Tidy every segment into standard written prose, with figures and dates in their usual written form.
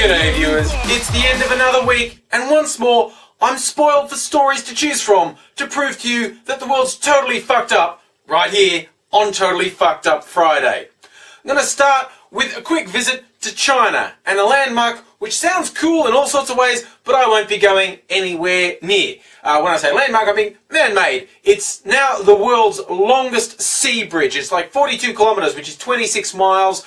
G'day viewers, it's the end of another week, and once more, I'm spoiled for stories to choose from to prove to you that the world's totally fucked up right here on Totally Fucked Up Friday. I'm going to start with a quick visit to China and a landmark which sounds cool in all sorts of ways, but I won't be going anywhere near. When I say landmark, I mean man-made. It's now the world's longest sea bridge. It's like 42 kilometres, which is 26 miles.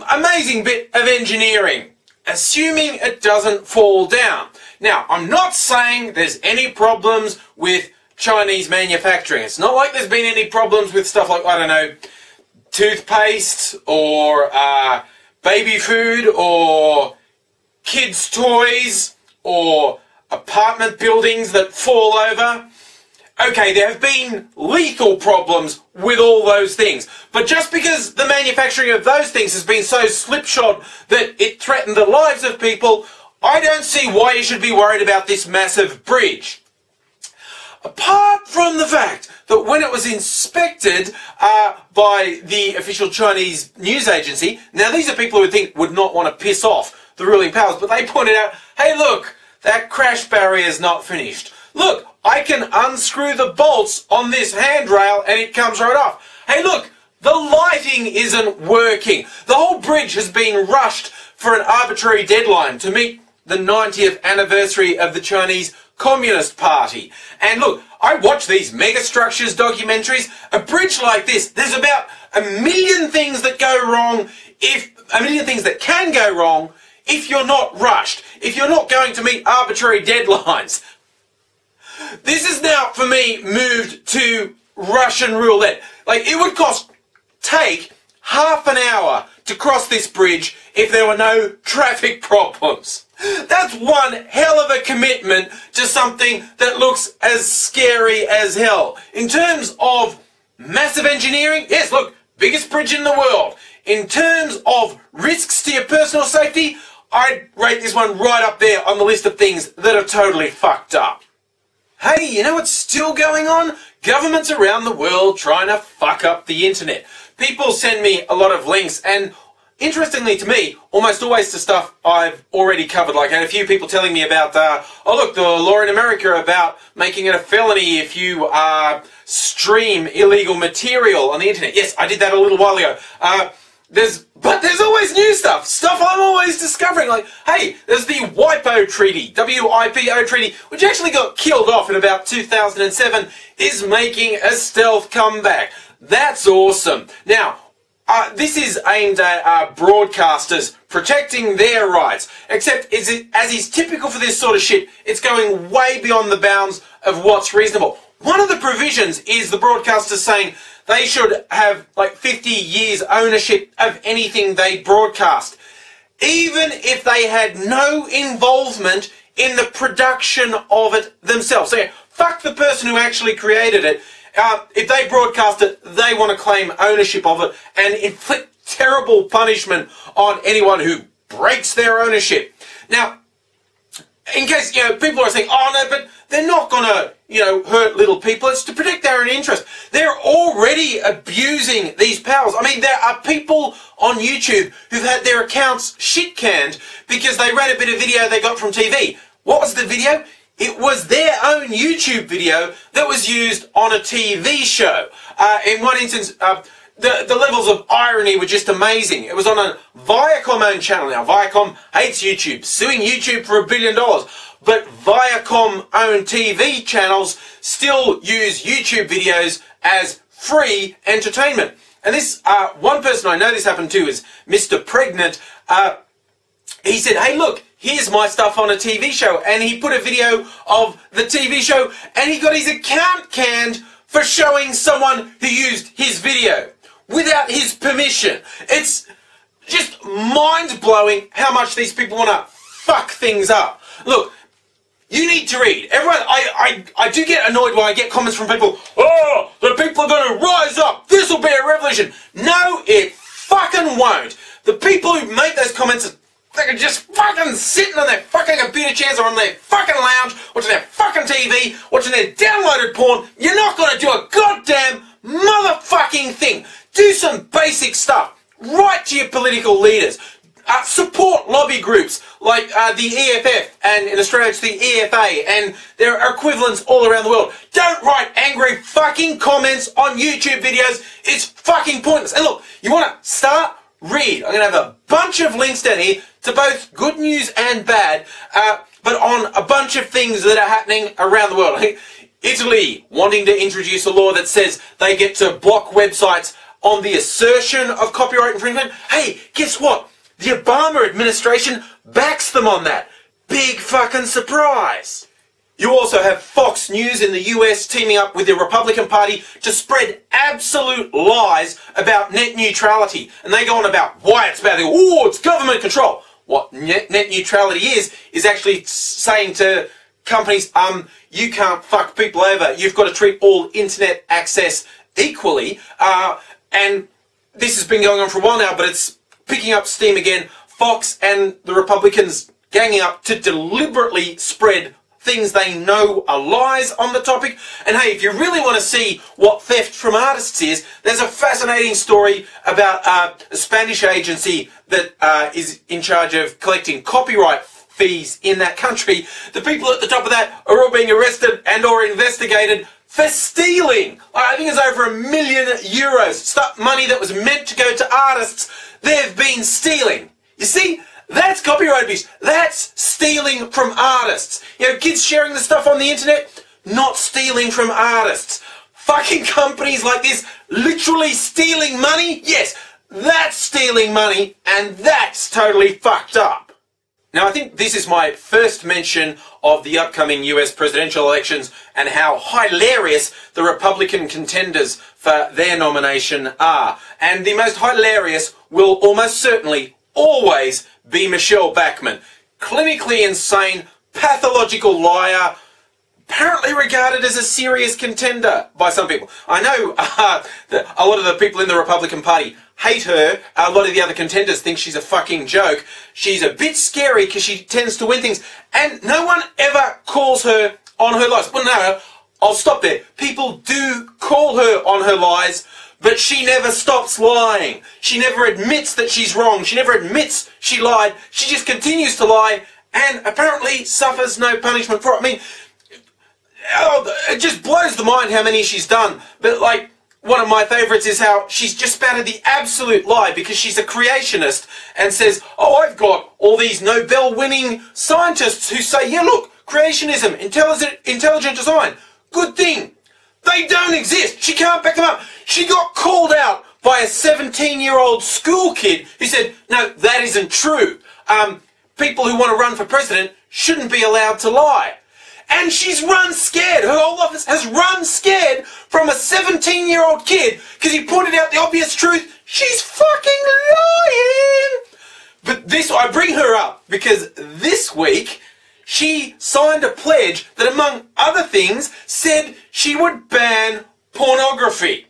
Amazing bit of engineering, assuming it doesn't fall down. Now, I'm not saying there's any problems with Chinese manufacturing. It's not like there's been any problems with stuff like, I don't know, toothpaste or baby food or kids' toys or apartment buildings that fall over. Okay, there have been lethal problems with all those things, but just because the manufacturing of those things has been so slipshod that it threatened the lives of people, I don't see why you should be worried about this massive bridge. Apart from the fact that when it was inspected by the official Chinese news agency, now these are people who would not want to piss off the ruling powers, but they pointed out, hey look, that crash barrier is not finished. Look, I can unscrew the bolts on this handrail and it comes right off. Hey look, the lighting isn't working. The whole bridge has been rushed for an arbitrary deadline to meet the 90th anniversary of the Chinese Communist Party. And look, I watch these megastructures documentaries. A bridge like this, there's about a million things that go wrong, a million things that can go wrong if you're not rushed, if you're not going to meet arbitrary deadlines. This is now, for me, moved to Russian roulette. Like, it would take half an hour to cross this bridge if there were no traffic problems. That's one hell of a commitment to something that looks as scary as hell. In terms of massive engineering, yes, look, biggest bridge in the world. In terms of risks to your personal safety, I'd rate this one right up there on the list of things that are totally fucked up. Hey, you know what's still going on? Governments around the world trying to fuck up the internet. People send me a lot of links, and interestingly to me, almost always to stuff I've already covered. Like I had a few people telling me about, oh look, the law in America about making it a felony if you stream illegal material on the internet. Yes, I did that a little while ago. But there's always new stuff I'm always discovering. Like, hey, there's the WIPO treaty, WIPO treaty, which actually got killed off in about 2007, is making a stealth comeback. That's awesome. Now, this is aimed at broadcasters protecting their rights, except as is typical for this sort of shit, it's going way beyond the bounds of what's reasonable. One of the provisions is the broadcasters saying they should have like 50 years ownership of anything they broadcast, even if they had no involvement in the production of it themselves. So yeah, fuck the person who actually created it. If they broadcast it, they want to claim ownership of it and inflict terrible punishment on anyone who breaks their ownership. Now, in case, people are saying, oh no, but they're not going to, hurt little people. It's to protect their own interest. They're already abusing these powers. I mean, there are people on YouTube who've had their accounts shit-canned because they read a bit of video they got from TV. What was the video? It was their own YouTube video that was used on a TV show. In one instance, the levels of irony were just amazing. It was on a Viacom-owned channel. Now, Viacom hates YouTube, suing YouTube for $1 billion. But Viacom-owned TV channels still use YouTube videos as free entertainment. And this, one person I know this happened to is Mr. Pregnant. He said, hey look, here's my stuff on a TV show. And he put a video of the TV show and he got his account canned for showing someone who used his video without his permission. It's just mind-blowing how much these people want to fuck things up. Look, you need to read. Everyone, I do get annoyed when I get comments from people, oh, the people are going to rise up. This will be a revolution. No, it fucking won't. The people who make those comments, they can just fucking sitting on their fucking computer chairs or on their fucking lounge, watching their fucking TV, watching their downloaded porn. You're not going to do a goddamn motherfucking thing. Do some basic stuff. Write to your political leaders. support lobby groups like the EFF, and in Australia it's the EFA, and there are equivalents all around the world. Don't write angry fucking comments on YouTube videos. It's fucking pointless. And look, you want to start? Read. I'm going to have a bunch of links down here to both good news and bad, but on a bunch of things that are happening around the world. Italy wanting to introduce a law that says they get to block websites on the assertion of copyright infringement. Hey, guess what? The Obama administration backs them on that. Big fucking surprise. You also have Fox News in the US teaming up with the Republican Party to spread absolute lies about net neutrality. And they go on about why it's bad. They go, oh, it's government control. What net neutrality is actually saying to companies, you can't fuck people over. You've got to treat all internet access equally. And this has been going on for a while now, but it's picking up steam again. Fox and the Republicans ganging up to deliberately spread things they know are lies on the topic. And hey, if you really want to see what theft from artists is, there's a fascinating story about a Spanish agency that is in charge of collecting copyright fees in that country. The people at the top of that are all being arrested and or investigated for stealing. I think it's over €1 million. Stuff, money that was meant to go to artists, they've been stealing. You see? That's copyright abuse. That's stealing from artists. You know, kids sharing the stuff on the internet, not stealing from artists. Fucking companies like this literally stealing money? Yes, that's stealing money, and that's totally fucked up. Now, I think this is my first mention of the upcoming US presidential elections and how hilarious the Republican contenders for their nomination are. And the most hilarious will almost certainly always be Michele Bachmann. Clinically insane, pathological liar, apparently regarded as a serious contender by some people. I know that a lot of the people in the Republican Party hate her. A lot of the other contenders think she's a fucking joke. She's a bit scary because she tends to win things, and no one ever calls her on her lies. Well, no, I'll stop there. People do call her on her lies, but she never stops lying. She never admits that she's wrong. She never admits she lied. She just continues to lie and apparently suffers no punishment for it. I mean, it just blows the mind how many she's done. But, like, one of my favourites is how she's just spouted the absolute lie because she's a creationist and says, oh, I've got all these Nobel-winning scientists who say, yeah, look, creationism, intelligent design, good thing. They don't exist. She can't back them up. She got called out by a 17-year-old school kid who said, no, that isn't true. People who want to run for president shouldn't be allowed to lie. And she's run scared. Her whole office has run scared from a 17-year-old kid because he pointed out the obvious truth. She's fucking lying. But this, I bring her up because this week she signed a pledge that, among other things, said she would ban pornography.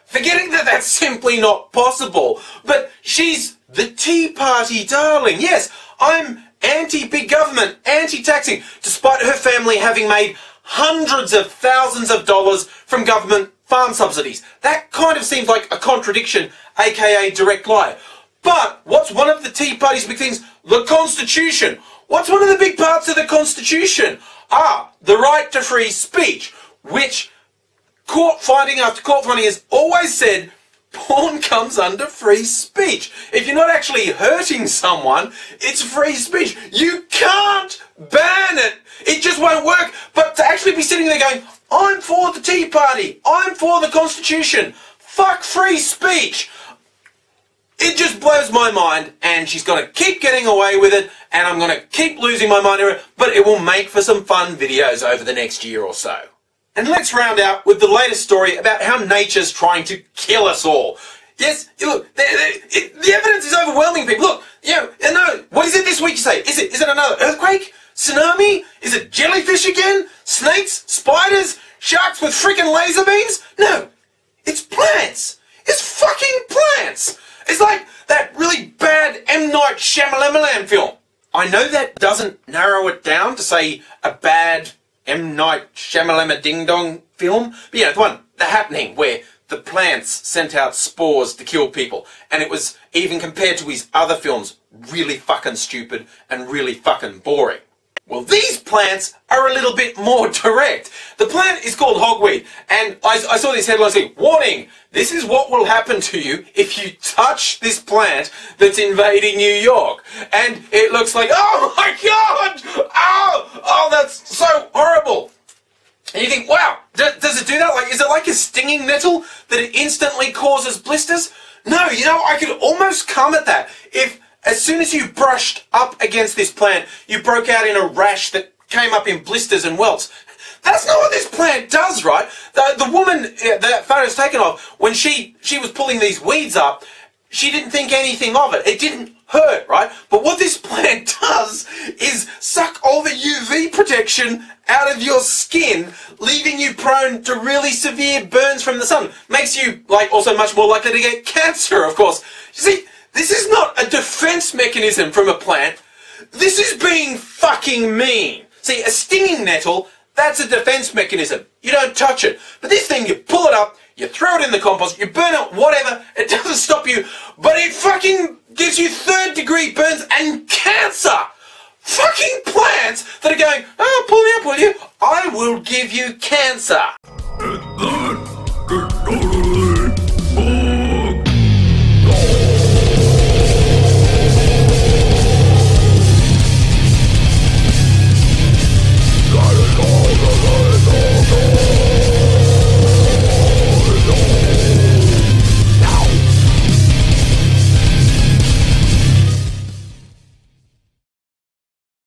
Forgetting that that's simply not possible, but she's the Tea Party darling. Yes, I'm anti-big government, anti-taxing, despite her family having made hundreds of thousands of dollars from government farm subsidies. That kind of seems like a contradiction, aka direct lie. But what's one of the Tea Party's big things? The Constitution. What's one of the big parts of the Constitution? The right to free speech, which court finding after court finding has always said porn comes under free speech. If you're not actually hurting someone, it's free speech. You can't ban it. It just won't work. But to actually be sitting there going, I'm for the Tea Party, I'm for the Constitution, fuck free speech, it just blows my mind, and she's going to keep getting away with it, and I'm going to keep losing my mind over it, but it will make for some fun videos over the next year or so. And let's round out with the latest story about how nature's trying to kill us all. Yes, look, the evidence is overwhelming, people. Look, no, what is it this week, you say? Is it another earthquake? Tsunami? Is it jellyfish again? Snakes? Spiders? Sharks with freaking laser beams? No, it's plants. It's fucking plants. It's like that really bad M. Night Shyamalan film. I know that doesn't narrow it down to say a bad M. Night Shyamalan ding-dong film, but the one, The Happening, where the plants sent out spores to kill people. And it was, even compared to his other films, really fucking stupid and really fucking boring. Well, these plants are a little bit more direct. The plant is called hogweed, and I saw this headline saying, "Warning, this is what will happen to you if you touch this plant that's invading New York." And it looks like, oh my god! Oh, that's so horrible. And you think, wow, does it do that? Like, is it like a stinging nettle that it instantly causes blisters? No, you know, I could almost come at that if, as soon as you brushed up against this plant, you broke out in a rash that came up in blisters and welts. That's not what this plant does, right? The woman that photo's taken of, when she was pulling these weeds up, she didn't think anything of it. It didn't hurt, right? But what this plant does is suck all the UV protection out of your skin, leaving you prone to really severe burns from the sun. Makes you, like, also much more likely to get cancer, of course. You see, this is not a defense mechanism from a plant. This is being fucking mean. See, a stinging nettle, that's a defense mechanism. You don't touch it. But this thing, you pull it up, you throw it in the compost, you burn it, whatever, it doesn't stop you, but it fucking gives you third-degree burns and cancer. Fucking plants that are going, oh, pull me up, will you? I will give you cancer.